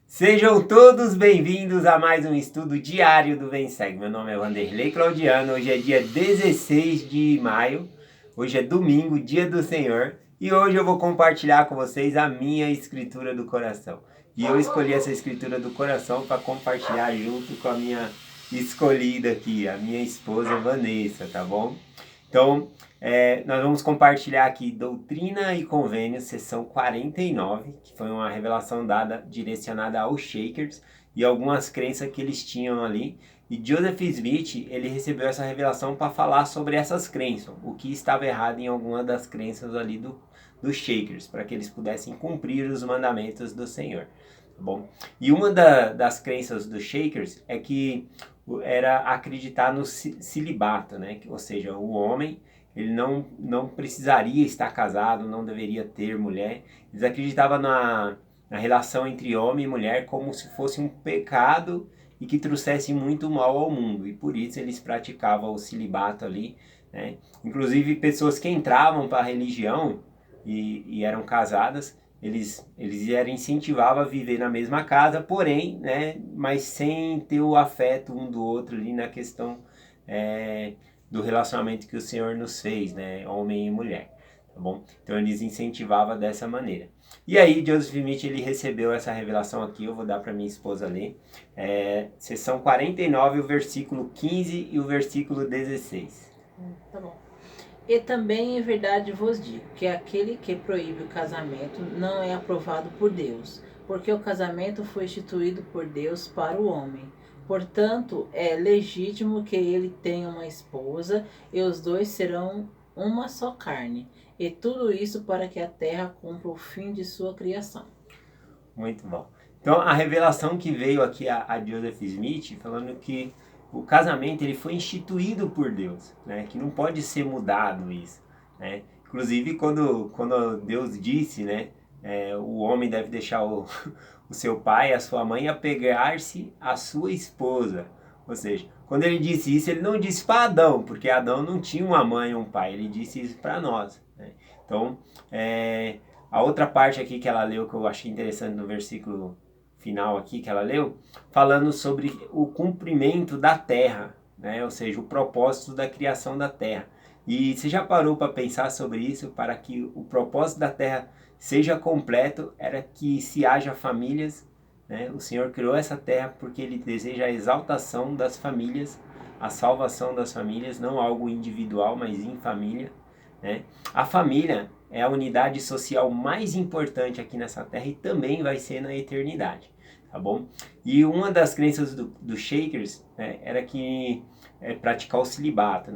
Sejam todos bem-vindos a mais um estudo diário do Vem Segue. Meu nome é Wanderley Claudiano, hoje é dia 16 de maio, hoje é domingo, dia do Senhor, e hoje eu vou compartilhar com vocês a minha escritura do coração. E eu escolhi essa escritura do coração para compartilhar junto com a minha escolhida aqui, a minha esposa Vanessa, tá bom? Então, nós vamos compartilhar aqui Doutrina e Convênios, sessão 49, que foi uma revelação dada, direcionada aos Shakers e algumas crenças que eles tinham ali. E Joseph Smith, ele recebeu essa revelação para falar sobre essas crenças, o que estava errado em alguma das crenças ali dos Shakers, para que eles pudessem cumprir os mandamentos do Senhor. Tá bom? E uma das crenças dos Shakers é que era acreditar no celibato, né? Ou seja, o homem ele não precisaria estar casado, não deveria ter mulher. Eles acreditavam na relação entre homem e mulher como se fosse um pecado e que trouxesse muito mal ao mundo. E por isso eles praticavam o celibato ali, né? Inclusive pessoas que entravam para a religião e eram casadas, eles eram incentivados a viver na mesma casa, porém, né, mas sem ter o afeto um do outro ali na questão do relacionamento que o Senhor nos fez, né, homem e mulher, tá bom? Então eles incentivavam dessa maneira. E aí Joseph Smith ele recebeu essa revelação aqui, eu vou dar para minha esposa ler, sessão 49, o versículo 15 e o versículo 16. Tá bom. E também em verdade vos digo que aquele que proíbe o casamento não é aprovado por Deus, porque o casamento foi instituído por Deus para o homem. Portanto, é legítimo que ele tenha uma esposa e os dois serão uma só carne. E tudo isso para que a terra cumpra o fim de sua criação. Muito bom. Então a revelação que veio aqui a Joseph Smith falando que o casamento ele foi instituído por Deus, né? Que não pode ser mudado isso, né? Inclusive quando Deus disse, né? O homem deve deixar o seu pai, a sua mãe, apegar-se à sua esposa. Ou seja, quando ele disse isso, ele não disse para Adão, porque Adão não tinha uma mãe ou um pai. Ele disse isso para nós, né? Então, a outra parte aqui que ela leu, que eu achei interessante no versículo final aqui que ela leu, falando sobre o cumprimento da terra, né? Ou seja, o propósito da criação da terra. E você já parou para pensar sobre isso? Para que o propósito da terra seja completo, era que se haja famílias, né? O Senhor criou essa terra porque Ele deseja a exaltação das famílias, a salvação das famílias, não algo individual, mas em família, né? A família é a unidade social mais importante aqui nessa terra e também vai ser na eternidade, tá bom? E uma das crenças dos Shakers, né, era que praticar o celibato,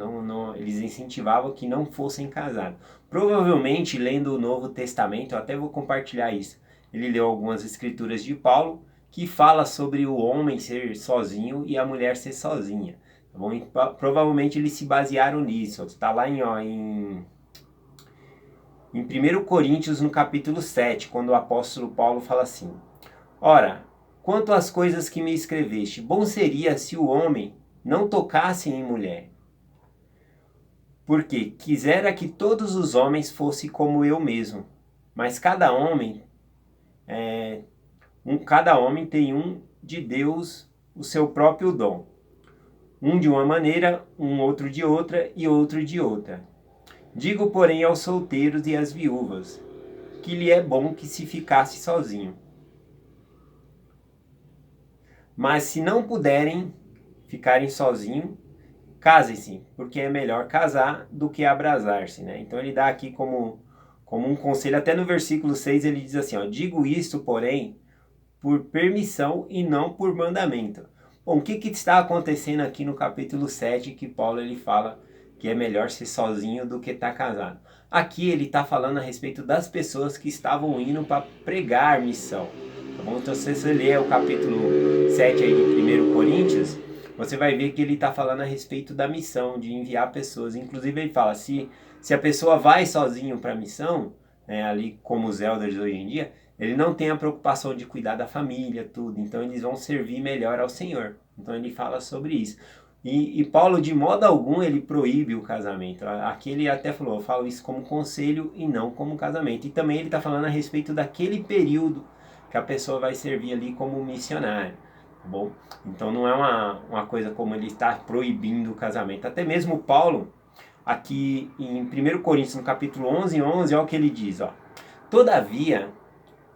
eles incentivavam que não fossem casados. Provavelmente, lendo o Novo Testamento, eu até vou compartilhar isso, ele leu algumas escrituras de Paulo que fala sobre o homem ser sozinho e a mulher ser sozinha, tá bom? E, provavelmente eles se basearam nisso, está lá em 1 Coríntios, no capítulo 7, quando o apóstolo Paulo fala assim: Ora, quanto às coisas que me escreveste, bom seria se o homem não tocasse em mulher. Porque quisera que todos os homens fossem como eu mesmo, mas cada homem tem um de Deus o seu próprio dom. Um de uma maneira, um outro de outra e outro de outra. Digo, porém, aos solteiros e às viúvas, que lhe é bom que se ficasse sozinho. Mas se não puderem ficarem sozinhos, casem-se, porque é melhor casar do que abrasar-se, né? Então ele dá aqui como um conselho, até no versículo 6 ele diz assim, ó, digo isto, porém, por permissão e não por mandamento. Bom, o que está acontecendo aqui no capítulo 7 que Paulo ele fala que é melhor ser sozinho do que estar casado? Aqui ele está falando a respeito das pessoas que estavam indo para pregar missão. Tá bom? Então se você ler o capítulo 7 aí de 1 Coríntios, você vai ver que ele está falando a respeito da missão, de enviar pessoas. Inclusive ele fala, se a pessoa vai sozinho para a missão, né, ali como os elders hoje em dia, ele não tem a preocupação de cuidar da família, tudo. Então eles vão servir melhor ao Senhor. Então ele fala sobre isso. E Paulo, de modo algum, ele proíbe o casamento. Aqui ele até falou, eu falo isso como conselho e não como casamento. E também ele está falando a respeito daquele período que a pessoa vai servir ali como missionário, tá bom? Então não é uma coisa como ele está proibindo o casamento. Até mesmo Paulo, aqui em 1 Coríntios, no capítulo 11, olha o que ele diz, ó. Todavia,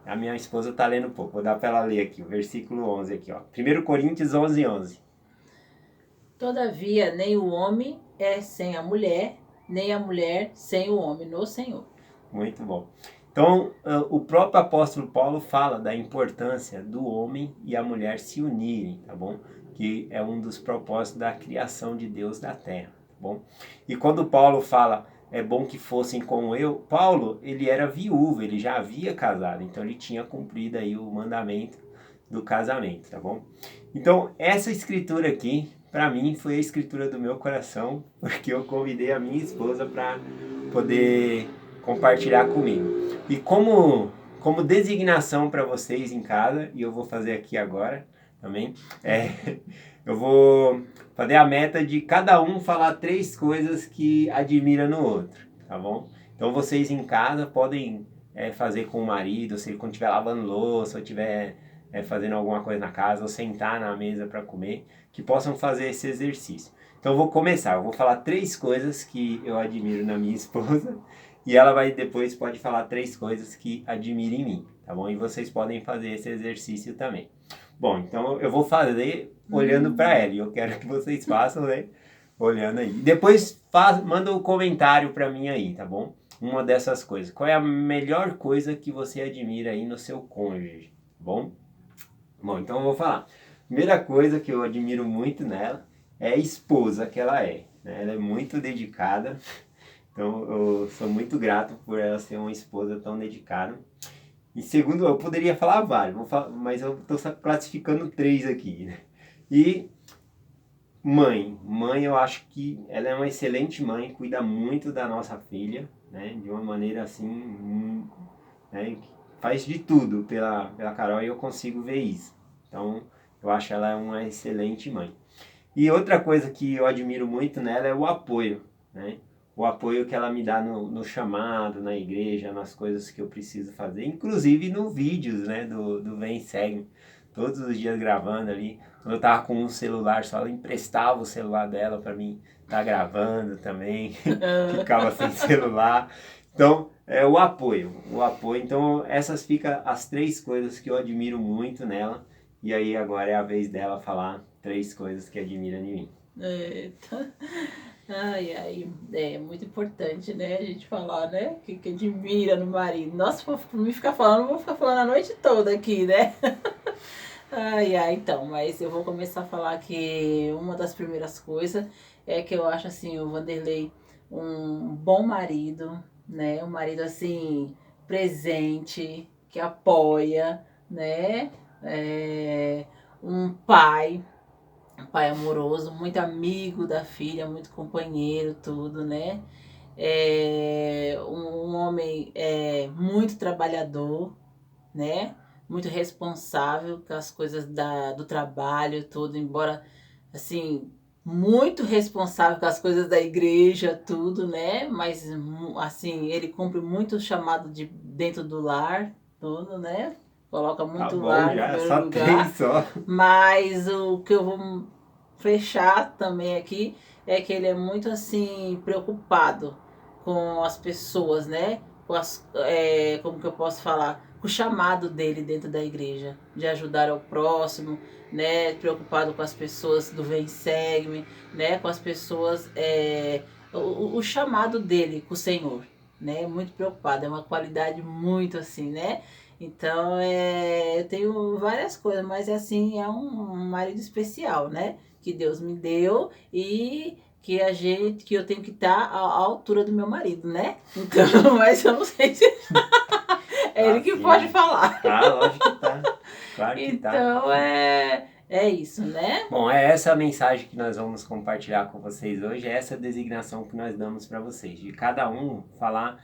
a minha esposa está lendo um pouco, vou dar para ela ler aqui, o versículo 11 aqui, ó. 1 Coríntios 11. Todavia, nem o homem é sem a mulher, nem a mulher sem o homem no Senhor. Muito bom. Então, o próprio apóstolo Paulo fala da importância do homem e a mulher se unirem, tá bom? Que é um dos propósitos da criação de Deus da terra, tá bom? E quando Paulo fala, é bom que fossem como eu, Paulo, ele era viúvo, ele já havia casado, então ele tinha cumprido aí o mandamento do casamento, tá bom? Então, essa escritura aqui, para mim, foi a escritura do meu coração, porque eu convidei a minha esposa para poder compartilhar comigo. E como designação para vocês em casa, e eu vou fazer aqui agora também, eu vou fazer a meta de cada um falar 3 coisas que admira no outro, tá bom? Então vocês em casa podem fazer com o marido, se ele quando estiver lavando louça, ou estiver fazendo alguma coisa na casa, ou sentar na mesa para comer, que possam fazer esse exercício. Então eu vou começar, eu vou falar 3 coisas que eu admiro na minha esposa, e ela pode falar 3 coisas que admira em mim, tá bom? E vocês podem fazer esse exercício também. Bom, então eu vou fazer olhando para ela, e eu quero que vocês façam, né? Olhando aí. Depois manda um comentário para mim aí, tá bom? Uma dessas coisas. Qual é a melhor coisa que você admira aí no seu cônjuge, tá bom? Bom, então eu vou falar. Primeira coisa que eu admiro muito nela é a esposa que ela é, né? Ela é muito dedicada. Então eu sou muito grato por ela ser uma esposa tão dedicada. E segundo, eu poderia falar vários, mas eu estou classificando 3 aqui, né? E mãe eu acho que ela é uma excelente mãe, cuida muito da nossa filha, né? De uma maneira assim, né? Faz de tudo pela Carol e eu consigo ver isso. Então eu acho ela uma excelente mãe. E outra coisa que eu admiro muito nela é o apoio, né? O apoio que ela me dá no chamado, na igreja, nas coisas que eu preciso fazer, inclusive no vídeos, né, do Vem Segue, todos os dias gravando ali. Quando eu tava com um celular só, ela emprestava o celular dela para mim estar gravando também, ficava sem celular. Então, o apoio. Então, essas ficam as 3 coisas que eu admiro muito nela. E aí agora é a vez dela falar 3 coisas que admira em mim. Eita. Ai, é muito importante, né, a gente falar, né, que admira no marido. Nossa, por me ficar falando, vou ficar falando a noite toda aqui, né? Então, mas eu vou começar a falar que uma das primeiras coisas é que eu acho, assim, o Vanderlei um bom marido, né, um marido, assim, presente, que apoia, né, um pai amoroso, muito amigo da filha, muito companheiro, tudo, né? Um homem muito trabalhador, né? Muito responsável com as coisas do trabalho, tudo, embora, assim, muito responsável com as coisas da igreja, tudo, né? Mas, assim, ele cumpre muito o chamado de dentro do lar, tudo, né? Coloca muito o lar em primeiro só lugar. 3 só. Mas o que eu vou fechar também aqui é que ele é muito assim preocupado com as pessoas, né? Como que eu posso falar? Com o chamado dele dentro da igreja, de ajudar ao próximo, né? Preocupado com as pessoas do Vem Segue-me, né? Com as pessoas, o chamado dele com o Senhor, né? Muito preocupado, é uma qualidade muito assim, né? Então, eu tenho várias coisas, mas assim, é um marido especial, né? Que Deus me deu e que eu tenho que estar à altura do meu marido, né? Então, mas eu não sei se é ele que sim. pode falar. Tá, lógico que tá. Claro que tá. Então, é isso, né? Bom, é essa a mensagem que nós vamos compartilhar com vocês hoje, é essa designação que nós damos para vocês, de cada um falar,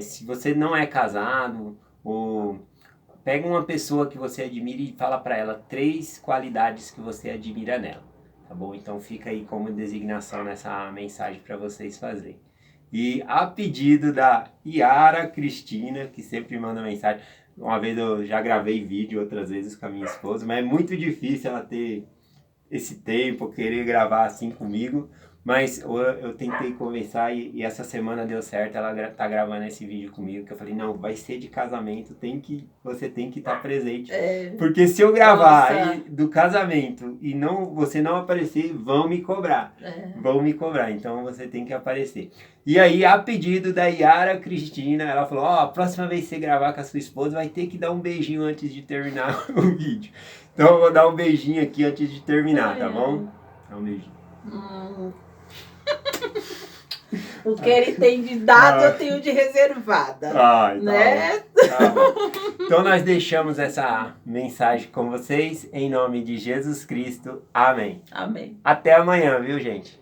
se você não é casado, ou pega uma pessoa que você admira e fala para ela 3 qualidades que você admira nela, tá bom? Então fica aí como designação nessa mensagem para vocês fazerem. E a pedido da Yara Cristina, que sempre manda mensagem, Uma vez eu já gravei vídeo, outras vezes com a minha esposa, mas é muito difícil ela ter esse tempo, querer gravar assim comigo. Mas eu tentei conversar e essa semana deu certo, ela tá gravando esse vídeo comigo, que eu falei, não, vai ser de casamento, você tem que estar presente. Porque se eu gravar do casamento e você não aparecer, vão me cobrar. Vão me cobrar, então você tem que aparecer. E aí, a pedido da Yara Cristina, ela falou, a próxima vez que você gravar com a sua esposa, vai ter que dar um beijinho antes de terminar o vídeo. Então eu vou dar um beijinho aqui antes de terminar, tá bom? Dá um beijinho. O que ele tem de dado, eu tenho de reservada. Né? Tá bom. Então nós deixamos essa mensagem com vocês, em nome de Jesus Cristo. Amém. Amém. Até amanhã, viu, gente?